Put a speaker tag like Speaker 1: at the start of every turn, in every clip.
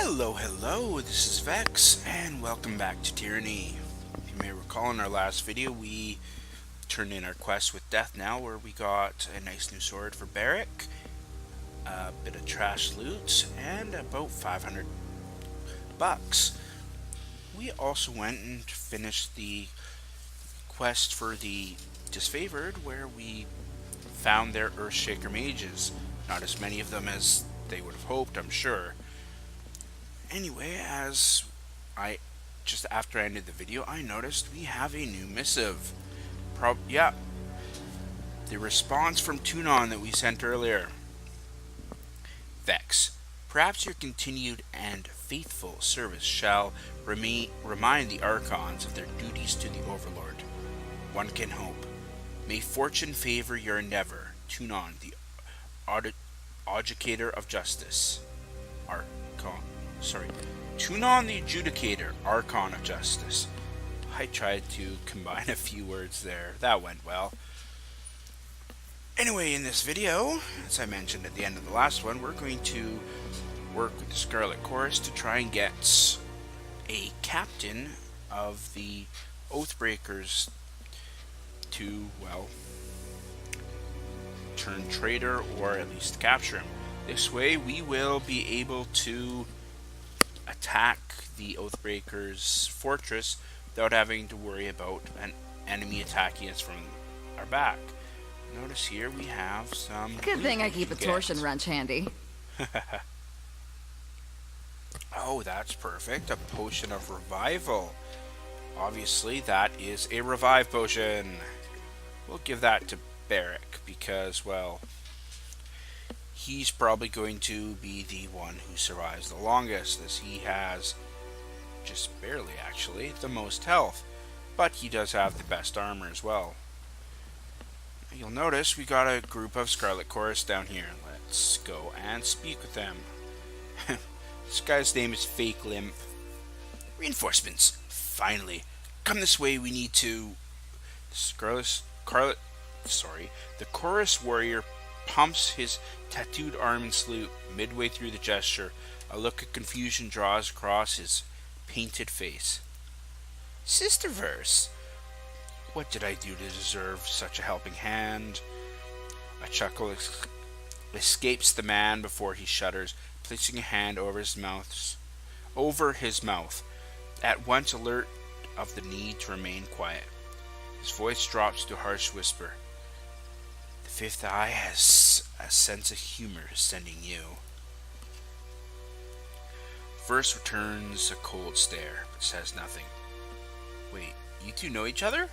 Speaker 1: Hello, this is Vexx, and welcome back to Tyranny. If you may recall in our last video, we turned in our quest with Death Now, where we got a nice new sword for Barrick, a bit of trash loot, and about 500 bucks. We also went and finished the quest for the Disfavored, where we found their Earthshaker mages. Not as many of them as they would have hoped, I'm sure. Anyway, just after I ended the video, I noticed we have a new missive. The response from Tunon that we sent earlier. Vexx, perhaps your continued and faithful service shall remind the Archons of their duties to the Overlord. One can hope. May fortune favor your endeavor. Tunon, the Adjudicator of Justice. Tunon the Adjudicator, Archon of Justice. I tried to combine a few words there. That went well. Anyway, in this video, as I mentioned at the end of the last one, we're going to work with the Scarlet Chorus to try and get a captain of the Oathbreakers to, well, turn traitor or at least capture him. This way we will be able to attack the Oathbreakers' fortress without having to worry about an enemy attacking us from our back. Notice here we have some...
Speaker 2: Good thing I keep a torsion wrench handy.
Speaker 1: Oh, that's perfect. A potion of revival. Obviously, that is a revive potion. We'll give that to Barrick because, well, he's probably going to be the one who survives the longest, as he has, just barely actually, the most health. But he does have the best armor as well. You'll notice we got a group of Scarlet Chorus down here. Let's go and speak with them. This guy's name is Fake Limp. Reinforcements. Finally. Come this way, we need to... The Chorus Warrior pumps his tattooed arm in salute. Midway through the gesture, a look of confusion draws across his painted face. Sisterverse, what did I do to deserve such a helping hand? A chuckle escapes the man before he shudders, placing a hand over his mouth. At once alert of the need to remain quiet. His voice drops to a harsh whisper. The fifth eye has a sense of humor sending you. Verse returns a cold stare, but says nothing. Wait, you two know each other?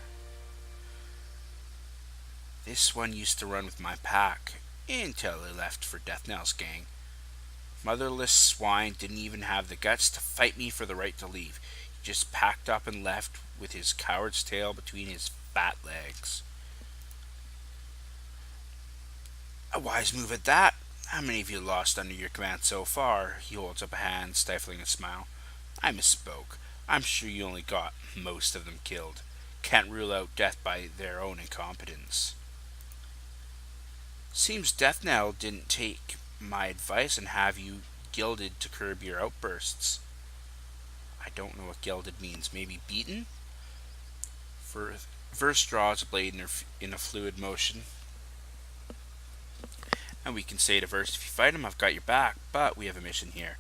Speaker 1: This one used to run with my pack, until he left for Death Knell's gang. Motherless swine didn't even have the guts to fight me for the right to leave. He just packed up and left with his coward's tail between his fat legs. A wise move at that. How many of you lost under your command so far? He holds up a hand, stifling a smile. I misspoke. I'm sure you only got most of them killed. Can't rule out death by their own incompetence. Seems Death Knell didn't take my advice and have you gilded to curb your outbursts. I don't know what gilded means. Maybe beaten? Verse draws a blade in a fluid motion. And we can say to Verse, if you fight him, I've got your back, but we have a mission here.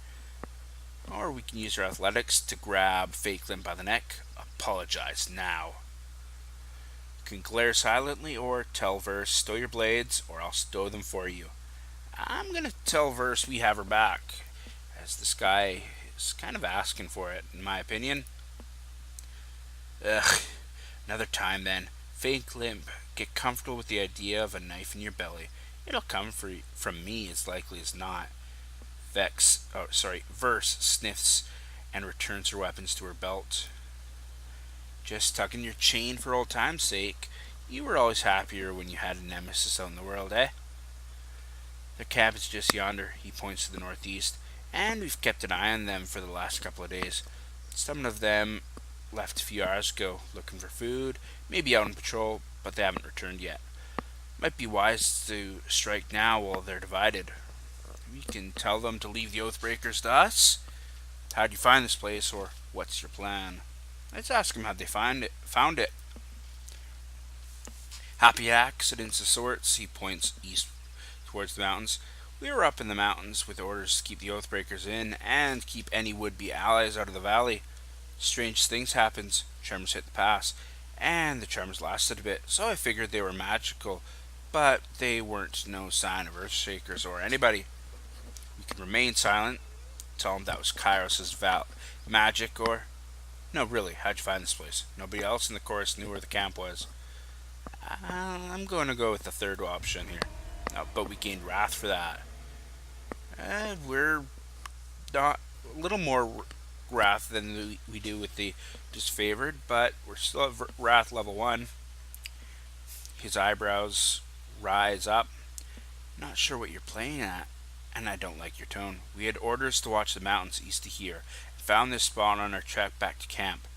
Speaker 1: Or we can use our athletics to grab Fake Limp by the neck. Apologize now. You can glare silently or tell Verse, stow your blades, or I'll stow them for you. I'm gonna tell Verse we have her back, as this guy is kind of asking for it, in my opinion. Ugh, another time then. Fake Limp, get comfortable with the idea of a knife in your belly. It'll come from me as likely as not. Verse sniffs and returns her weapons to her belt. Just tucking your chain for old time's sake. You were always happier when you had a nemesis out in the world, eh? Their camp is just yonder. He points to the northeast, and we've kept an eye on them for the last couple of days. Some of them left a few hours ago, looking for food, maybe out on patrol, but they haven't returned yet. Might be wise to strike now while they're divided. We can tell them to leave the Oathbreakers to us. How'd you find this place, or what's your plan? Let's ask him how'd they found it. Happy accidents of sorts, he points east towards the mountains. We were up in the mountains with orders to keep the Oathbreakers in and keep any would-be allies out of the valley. Strange things happened. Tremors hit the pass, and the tremors lasted a bit, so I figured they were magical, but they weren't no sign of Earthshakers or anybody. We could remain silent, tell them that was Kairos' magic, or... No, really, how'd you find this place? Nobody else in the chorus knew where the camp was. I'm going to go with the third option here. But we gained wrath for that. We're not a little more wrath than we do with the disfavored, but we're still at wrath level 1. His eyebrows rise up. Not sure what you're playing at, and I don't like your tone. We had orders to watch the mountains east of here, and found this spot on our trek back to camp.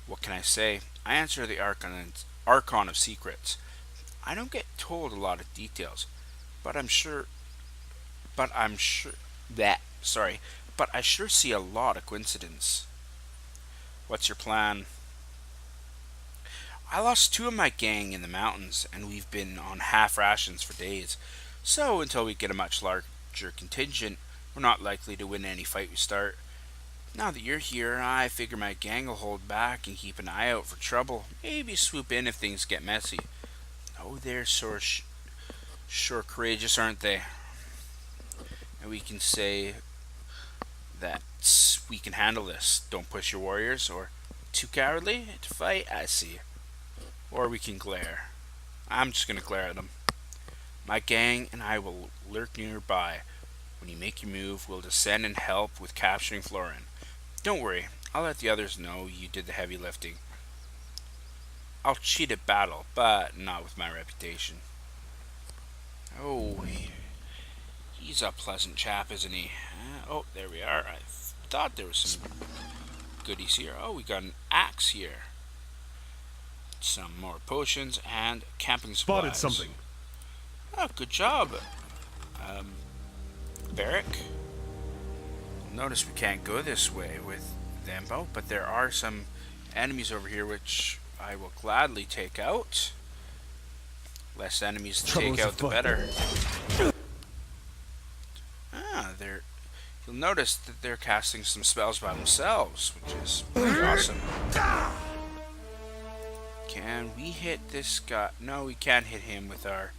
Speaker 1: What can I say? I answer the Archon of Secrets. I don't get told a lot of details, but I sure see a lot of coincidence. What's your plan? I lost 2 of my gang in the mountains, and we've been on half rations for days. So until we get a much larger contingent, we're not likely to win any fight we start. Now that you're here, I figure my gang will hold back and keep an eye out for trouble. Maybe swoop in if things get messy. Oh, they're sure courageous, aren't they? And we can say that we can handle this. Don't push your warriors, or too cowardly to fight, I see. Or we can glare. I'm just going to glare at them. My gang and I will lurk nearby. When you make your move, we'll descend and help with capturing Florin. Don't worry, I'll let the others know you did the heavy lifting. I'll cheat at battle, but not with my reputation. Oh, he's a pleasant chap, isn't he? Oh, there we are. I thought there was some goodies here. Oh, we got an axe here. Some more potions and camping supplies.
Speaker 3: Spotted something.
Speaker 1: Oh, good job. Barrack. Notice we can't go this way with them both, but there are some enemies over here which I will gladly take out. Less enemies to take out, the better. You'll notice that they're casting some spells by themselves, which is pretty awesome. Can we hit this guy? No, we can't hit him with our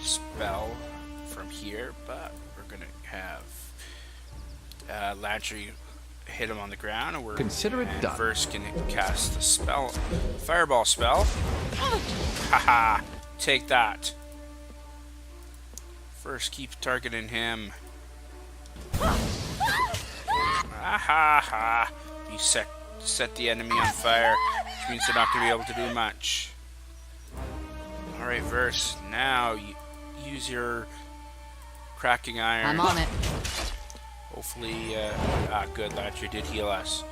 Speaker 1: spell from here, but we're gonna have Lantry hit him on the ground, and we're
Speaker 4: consider it done.
Speaker 1: First can cast the spell, fireball spell. Haha! Take that. First, keep targeting him. Ha! You set the enemy on fire, which means they're not going to be able to do much. Alright, Verse, now you use your cracking iron.
Speaker 2: I'm on it.
Speaker 1: Hopefully, good, Lantry did heal us.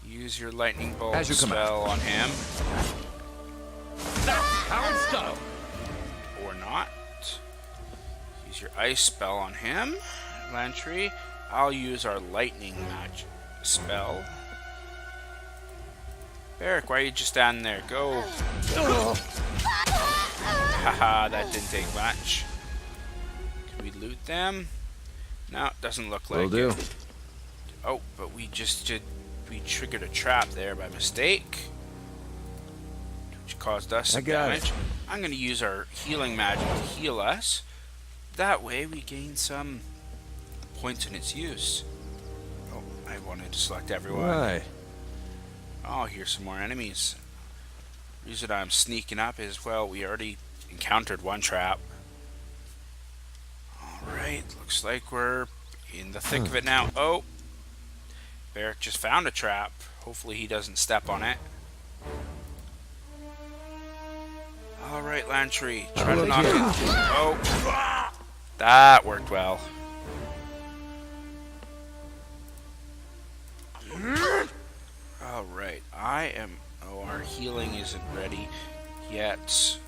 Speaker 1: Use your lightning bolt spell on him.
Speaker 4: That's how it's done.
Speaker 1: Or not. Use your ice spell on him, Lantry. I'll use our lightning magic spell. Barrack, why are you just standing there? Go. Haha, that didn't take much. Can we loot them? No, it doesn't look like
Speaker 4: Will
Speaker 1: it.
Speaker 4: do.
Speaker 1: Oh, but we triggered a trap there by mistake, which caused us some damage. I'm going to use our healing magic to heal us. That way we gain some points in its use. Oh, I wanted to select everyone.
Speaker 3: Right.
Speaker 1: Oh, here's some more enemies. The reason I'm sneaking up is, well, we already encountered one trap. Alright, looks like we're in the thick of it now. Oh! Barrack just found a trap. Hopefully he doesn't step on it. Alright, Lantry. Try to knock it. Oh! That worked well. Alright, oh, our healing isn't ready yet.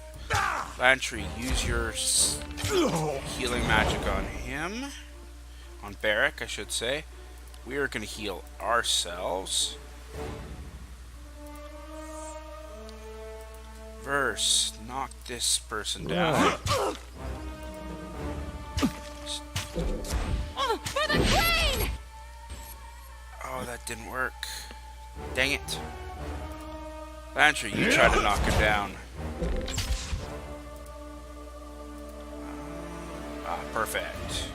Speaker 1: Lantry, use your healing magic on him. On Barrack, I should say. we are going to heal ourselves. Verse, knock this person down.
Speaker 2: For the queen!
Speaker 1: Oh, that didn't work. Dang it. Lantry, you try to knock her down. Perfect.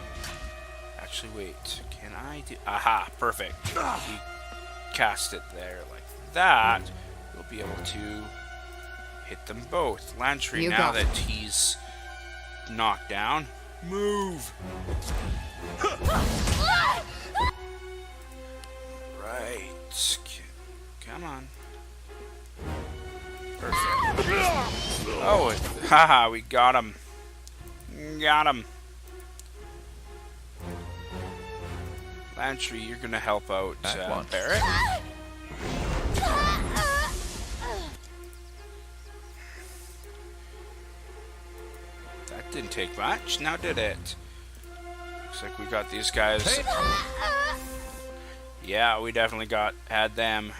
Speaker 1: Actually, wait. Can I do... Aha, perfect. We cast it there like that. We'll be able to hit them both. Lantry, now that he's knocked down, move! Right. Come on. Perfect. Oh, haha, we got him. Got him. Lantry, you're gonna help out Barrett. That didn't take much, now did it? Looks like we got these guys. Yeah, we definitely had them.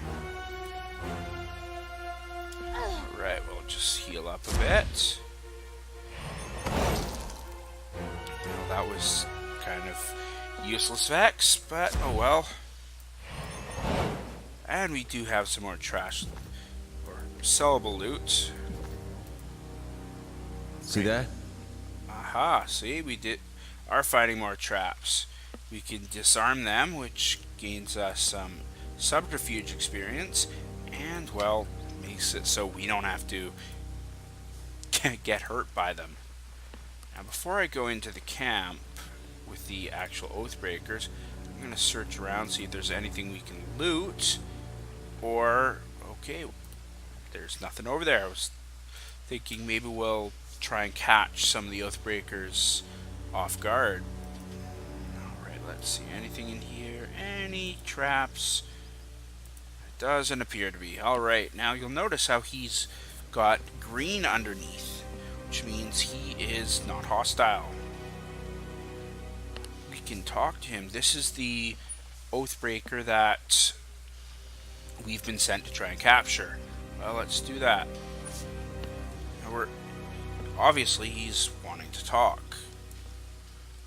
Speaker 1: Alright, we'll just heal up a bit. Well, that was kind of useless Vex, but oh well. And we do have some more trash or sellable loot.
Speaker 3: See that?
Speaker 1: Aha, see, we are finding more traps. We can disarm them, which gains us some subterfuge experience, and, well, makes it so we don't have to get hurt by them. Now, before I go into the camp with the actual Oathbreakers, I'm going to search around, see if there's anything we can loot, or, okay, there's nothing over there. I was thinking maybe we'll try and catch some of the Oathbreakers off guard. Alright, let's see. Anything in here? Any traps? It doesn't appear to be. Alright, now you'll notice how he's got green underneath, which means he is not hostile. We can talk to him. This is the Oathbreaker that we've been sent to try and capture. Well, let's do that. Now obviously, he's wanting to talk.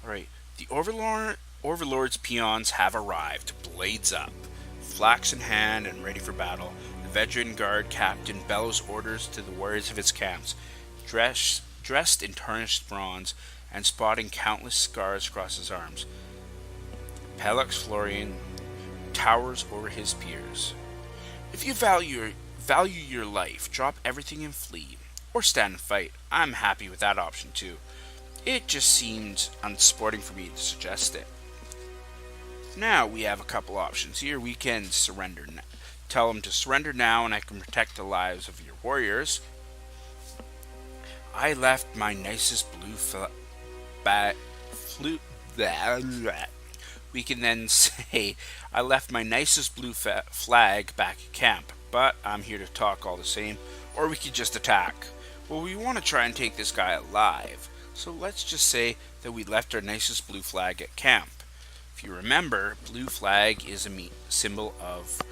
Speaker 1: Alright, the Overlord's peons have arrived, blades up, flax in hand and ready for battle. The veteran guard captain bellows orders to the warriors of his camps, dressed in tarnished bronze and spotting countless scars across his arms. Pellux Florian towers over his peers. If you value your life, drop everything and flee. Or stand and fight. I'm happy with that option too. It just seemed unsporting for me to suggest it. Now we have a couple options here. We can surrender. Tell them to surrender now and I can protect the lives of your warriors. I left my nicest blue We can then say, I left my nicest blue flag back at camp, but I'm here to talk all the same. Or we could just attack. Well, we want to try and take this guy alive, so let's just say that we left our nicest blue flag at camp. If you remember, blue flag is a symbol of,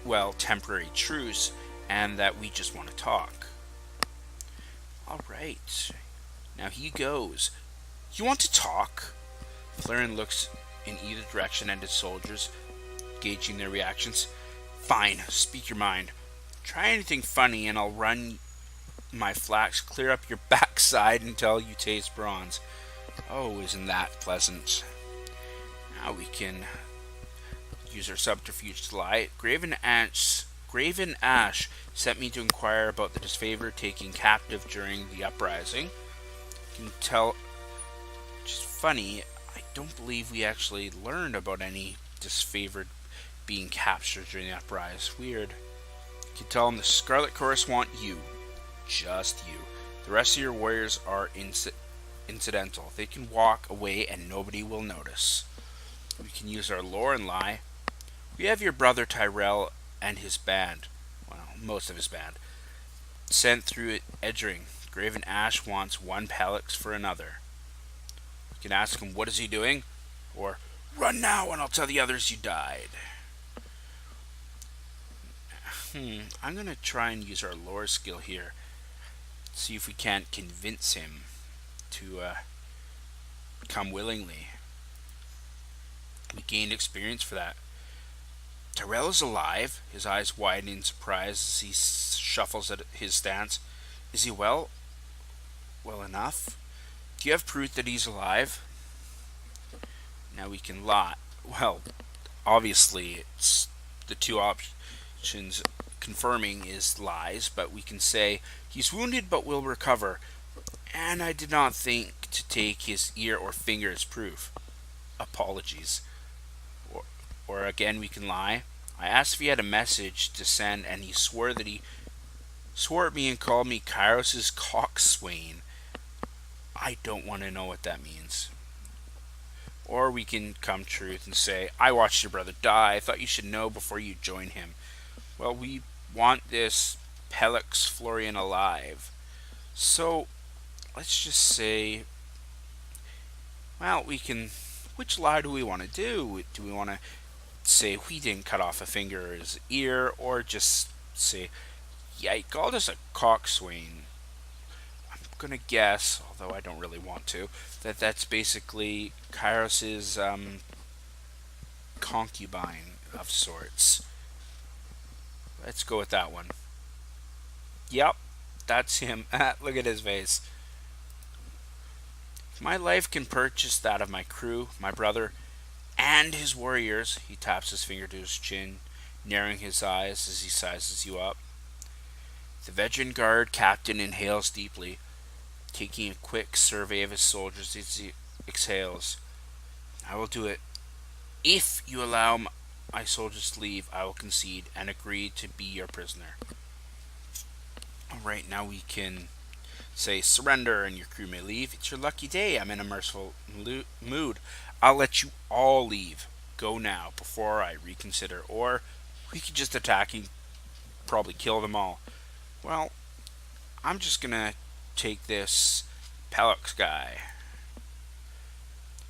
Speaker 1: well, temporary truce, and that we just want to talk. Alright, now he goes. You want to talk? Flaren looks in either direction at his soldiers, gauging their reactions. Fine, speak your mind. Try anything funny and I'll run my flax clear up your backside until you taste bronze. Oh, isn't that pleasant? Now we can use our subterfuge to lie. Graven Ash sent me to inquire about the disfavor taking captive during the uprising. You can tell, which is funny, I don't believe we actually learned about any disfavored being captured during the uprising. Weird. You can tell them the Scarlet Chorus want you. Just you. The rest of your warriors are incidental. They can walk away and nobody will notice. We can use our lore and lie. We have your brother Tyrell and his band. Well, most of his band. Sent through Edgering. Graven Ash wants one Pellux for another. You can ask him, what is he doing? Or, Run now, and I'll tell the others you died. I'm gonna try and use our lore skill here. See if we can't convince him to come willingly. We gained experience for that. Tyrell is alive, his eyes widen in surprise as he shuffles at his stance. Is he well? Well enough? Do you have proof that he's alive? Now we can lie. Well, obviously, it's the two options confirming is lies, but we can say he's wounded but will recover. And I did not think to take his ear or finger as proof. Apologies. Or again, we can lie. I asked if he had a message to send, and he swore at me and called me Kairos' coxswain. I don't want to know what that means. Or we can come truth and say, I watched your brother die. I thought you should know before you join him. Well, we want this Pelix Florian alive. So, let's just say, well, we can, which lie do we want to do? Do we want to say we didn't cut off a finger or his ear, or just say, yeah, he called us a coxswain? I'm gonna guess, although I don't really want to, that that's basically Kairos' concubine of sorts. Let's go with that one. Yep, that's him. Look at his face. If my life can purchase that of my crew, my brother, and his warriors, he taps his finger to his chin, narrowing his eyes as he sizes you up. The veteran guard captain inhales deeply, taking a quick survey of his soldiers as he exhales. I will do it. If you allow my soldiers to leave, I will concede and agree to be your prisoner. Alright, now we can say surrender and your crew may leave. It's your lucky day. I'm in a merciful mood. I'll let you all leave. Go now before I reconsider. Or we could just attack and probably kill them all. Well, I'm just gonna take this Pelix guy.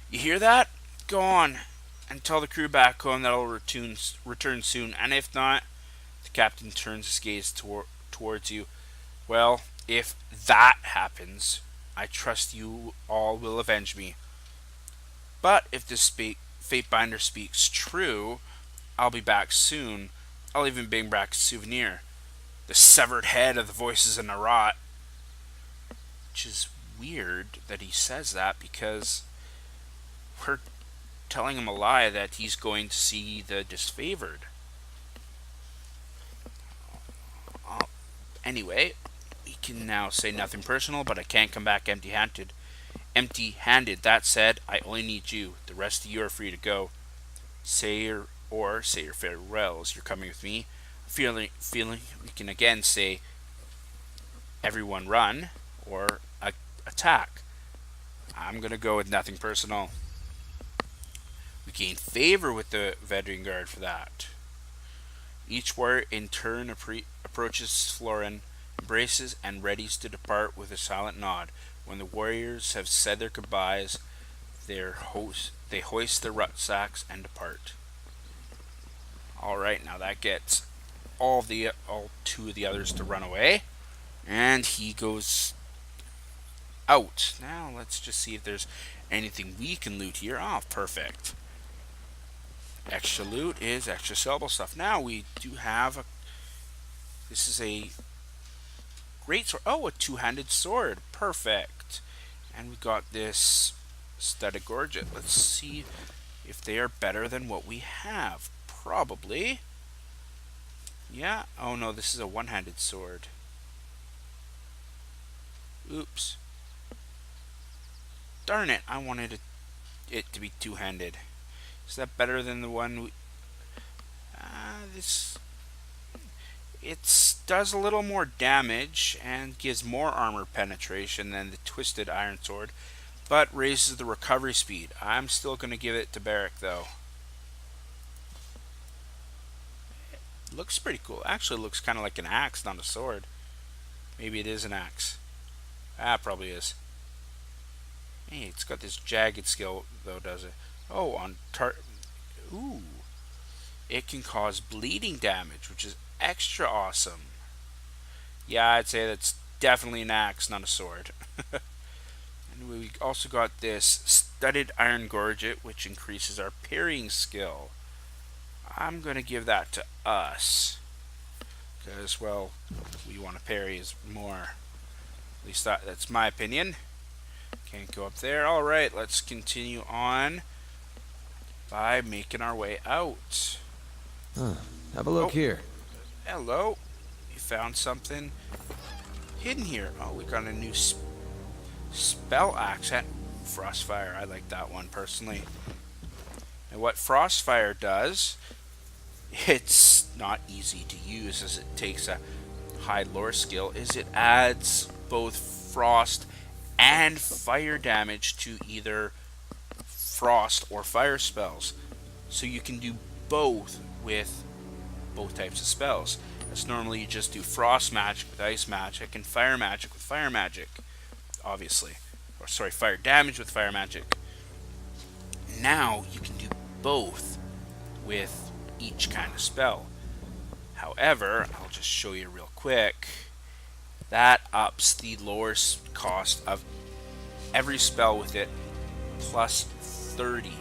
Speaker 1: You hear that? Go on and tell the crew back home that I'll return soon. And if not, the captain turns his gaze towards you. Well, if that happens, I trust you all will avenge me. But if this Fatebinder speaks true, I'll be back soon. I'll even bring back a souvenir. The severed head of the voices in Narat. Which is weird that he says that, because we're telling him a lie that he's going to see the disfavored. Anyway, we can now say nothing personal, but I can't come back empty-handed. That said, I only need you. The rest of you are free to go. Say your farewells. You're coming with me. Feeling we can again say everyone run or attack. I'm gonna go with nothing personal. We gain favor with the veteran guard for that. Each warrior in turn approaches Florian, embraces, and readies to depart with a silent nod. When the warriors have said their goodbyes, they hoist their rucksacks and depart. Alright, now that gets all two of the others to run away. And he goes out. Now let's just see if there's anything we can loot here. Oh, perfect. Extra loot is extra sellable stuff. Now we do have this is a great sword. Oh, a two-handed sword. Perfect. And we got this studded gorget. Let's see if they are better than what we have. Probably. Yeah. Oh no, this is a one-handed sword. Oops. Darn it, I wanted it to be two-handed. Is that better than the one we... It does a little more damage and gives more armor penetration than the twisted iron sword, but raises the recovery speed. I'm still going to give it to Barrick, though. It looks pretty cool. Actually, it looks kind of like an axe, not a sword. Maybe it is an axe. Probably is. Hey, it's got this jagged skill, though, does it? Oh, Ooh. It can cause bleeding damage, which is extra awesome. Yeah, I'd say that's definitely an axe, not a sword. And we also got this studded iron gorget, which increases our parrying skill. I'm going to give that to us. Because, well, we want to parry is more. At least that's my opinion. Can't go up there. Alright, let's continue on by making our way out.
Speaker 3: Huh. Have a look
Speaker 1: Oh,
Speaker 3: here.
Speaker 1: hello. You found something hidden here. Oh, we got a new spell accent. Frostfire. I like that one personally. And what Frostfire does, it's not easy to use as it takes a high lore skill, is it adds both frost and fire damage to either frost or fire spells. So you can do both with both types of spells. As normally you just do frost magic with ice magic and fire magic with fire magic, obviously. Or sorry, fire damage with fire magic. Now you can do both with each kind of spell. However, I'll just show you real quick. That ups the lore cost of every spell with it plus 30.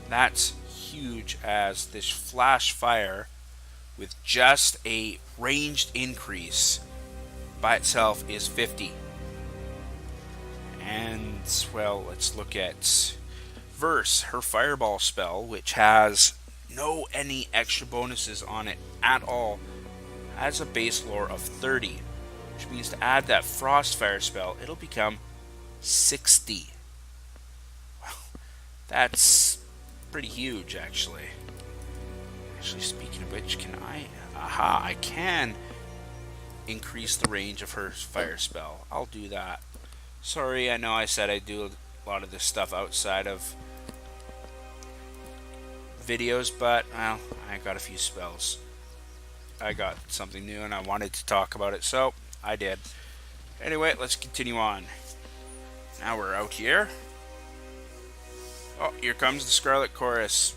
Speaker 1: That's huge, as this flash fire with just a ranged increase by itself is 50. And, well, let's look at Verse, her fireball spell, which has no any extra bonuses on it at all, has a base lore of 30, which means to add that Frostfire spell, it'll become 60. Wow, that's pretty huge, actually. Actually, speaking of which, can I... Aha, I can increase the range of her fire spell. I'll do that. Sorry, I know I said I do a lot of this stuff outside of videos, but, well, I got a few spells. I got something new and I wanted to talk about it, so I did. Anyway, let's continue on. Now we're out here. Oh, here comes the Scarlet Chorus.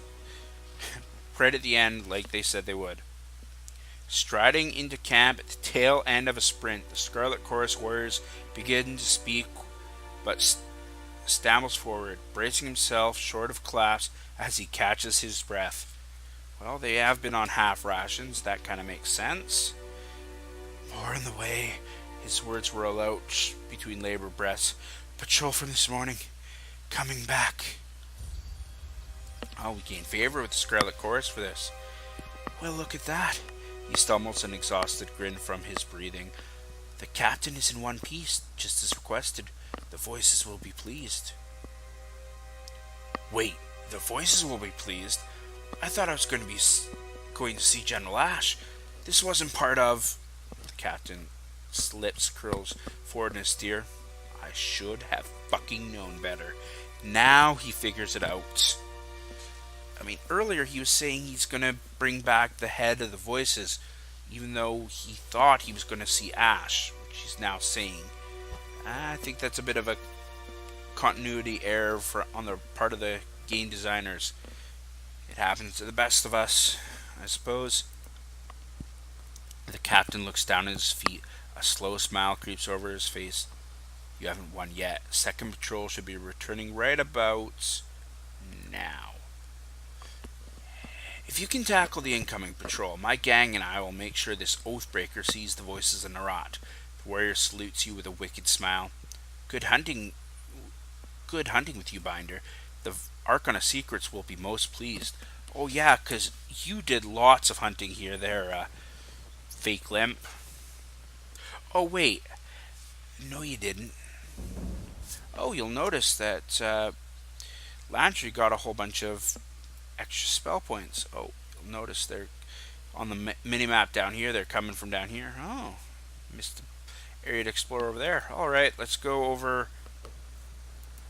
Speaker 1: Right at the end, like they said they would. Striding into camp at the tail end of a sprint, the Scarlet Chorus warriors begin to speak, but stambles forward, bracing himself short of collapse as he catches his breath. Well, they have been on half rations. That kind of makes sense. More in the way. His words roll out between labored breaths. Patrol from this morning. Coming back. Oh, we gain favor with the Scarlet Chorus for this. Well, look at that. He stumbles an exhausted grin from his breathing. The captain is in one piece, just as requested. The voices will be pleased. Wait, the voices will be pleased? I thought I was going to see General Ash. This wasn't part of... The captain's lips curls forward in a sneer. I should have fucking known better. Now he figures it out. I mean, earlier he was saying he's going to bring back the head of the voices, even though he thought he was going to see Ash, which he's now saying. I think that's a bit of a continuity error on the part of the game designers. It happens to the best of us, I suppose. The captain looks down at his feet. A slow smile creeps over his face. You haven't won yet. Second patrol should be returning right about now. If you can tackle the incoming patrol, my gang and I will make sure this Oathbreaker sees the voices in Arat. The warrior salutes you with a wicked smile. Good hunting with you, Binder. The Arcana Secrets will be most pleased. Oh yeah, 'cause you did lots of hunting here there, fake limp. Oh wait, no you didn't. Oh, you'll notice that Landry got a whole bunch of extra spell points. Oh, you'll notice they're on the mini-map down here. They're coming from down here. Oh, missed the area to explore over there. Alright, let's go over...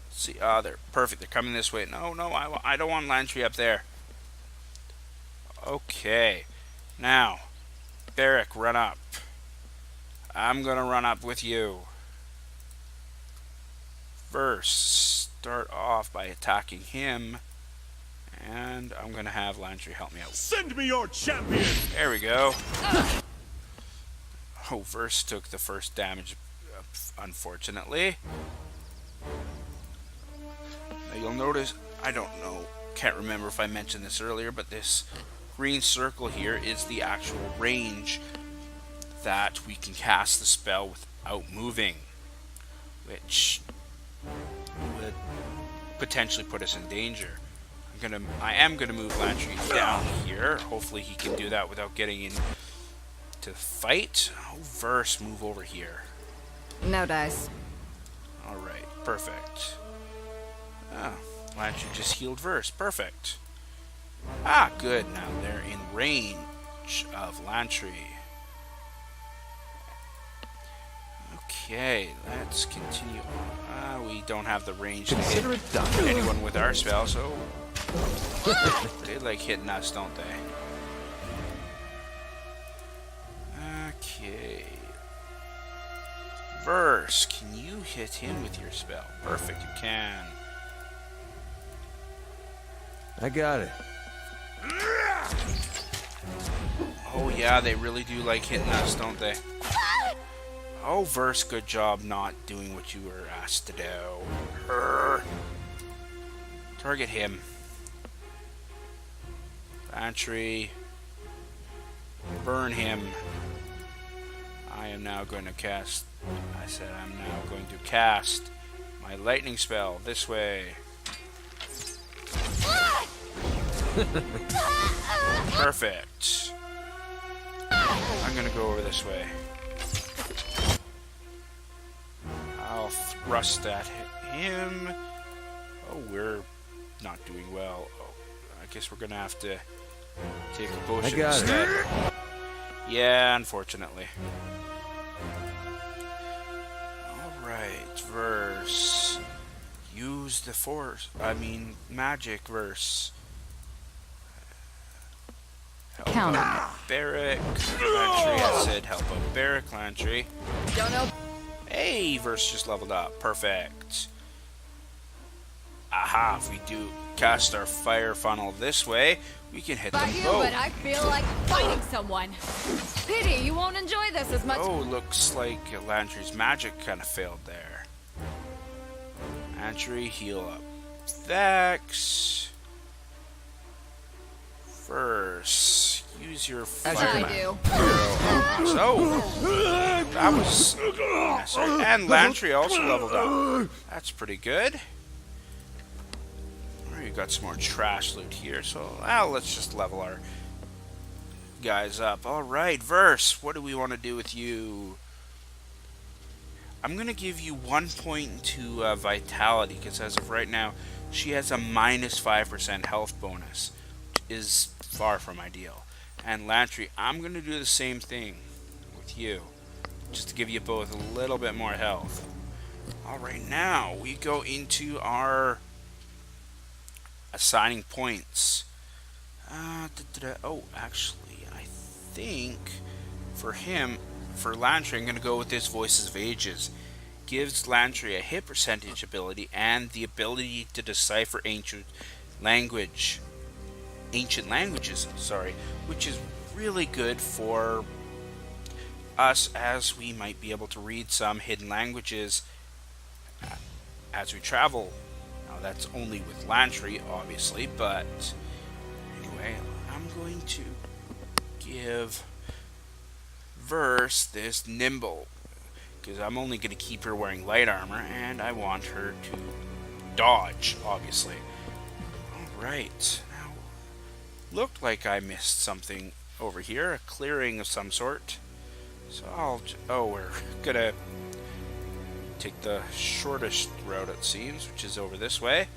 Speaker 1: Let's see, they're perfect. They're coming this way. No, I don't want Landry up there. Okay. Now, Barrack, run up. I'm gonna run up with you. First, start off by attacking him And I'm going to have Landry help me out.
Speaker 4: Send me your champion!
Speaker 1: There we go. Oh, Verse took the first damage, unfortunately. Now you'll notice, I don't know, can't remember if I mentioned this earlier, but this green circle here is the actual range that we can cast the spell without moving, which would potentially put us in danger. I am gonna move Landry down here. Hopefully he can do that without getting into the fight. Oh, Verse, move over here.
Speaker 2: No dice.
Speaker 1: Alright, perfect. Ah, Landry just healed Verse. Perfect. Ah, good. Now they're in range of Landry. Okay, let's continue on. We don't have the range to hit anyone with our spell, so they like hitting us, don't they? Okay. Verse, can you hit him with your spell? Perfect, you can.
Speaker 3: I got it.
Speaker 1: Oh yeah, they really do like hitting us, don't they? Oh, Verse, good job not doing what you were asked to do. Target him. Bantry. Burn him. I am now going to cast... I said I'm now going to cast my lightning spell this way. Perfect. I'm going to go over this way. I'll thrust at him. Oh, we're not doing well. Oh, I guess we're going to have to take a potion instead. Yeah, unfortunately. Alright, Verse. Use the force. Magic, Verse.
Speaker 2: Count on it.
Speaker 1: Barrack. Lantry, I said help out Barrack, Lantry.
Speaker 2: Don't know.
Speaker 1: Hey, Verse just leveled up. Perfect. Aha, if we do cast our fire funnel this way, we can hit them
Speaker 2: But
Speaker 1: both.
Speaker 2: I feel like fighting someone. Pity you won't enjoy this as much.
Speaker 1: Oh, looks like Lantry's magic kind of failed there. Lantry, heal up. Vex. Verse, use your fire.
Speaker 2: I do.
Speaker 1: So, that was... sorry. And Lantry also leveled up. That's pretty good. We got some more trash loot here, so let's just level our guys up. Alright, Verse, what do we want to do with you? I'm going to give you 1 point to Vitality, because as of right now, she has a minus 5% health bonus, which is far from ideal. And Lantry, I'm going to do the same thing with you, just to give you both a little bit more health. Alright, now we go into our assigning points. Oh, actually, I think for Lantry, I'm going to go with this Voices of Ages. Gives Lantry a hit percentage ability and the ability to decipher ancient languages, which is really good for us, as we might be able to read some hidden languages as we travel. Now that's only with Lantry, obviously, but anyway, I'm going to give Verse this Nimble, because I'm only going to keep her wearing light armor, and I want her to dodge, obviously. Alright, now, looked like I missed something over here, a clearing of some sort. So we're going to take the shortest route, it seems, which is over this way.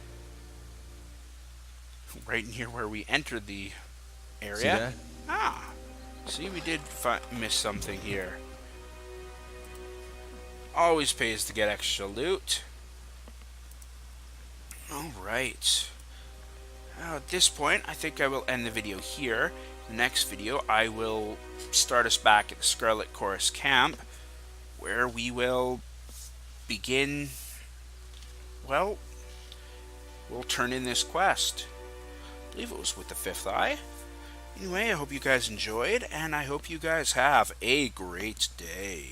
Speaker 1: Right near where we entered the area.
Speaker 3: See that?
Speaker 1: Ah, see, we did miss something here. Always pays to get extra loot. Alright. Now at this point, I think I will end the video here. The next video, I will start us back at the Scarlet Chorus Camp, where we will begin, well, we'll turn in this quest. believe it was with the fifth eye. Anyway, I hope you guys enjoyed, and I hope you guys have a great day.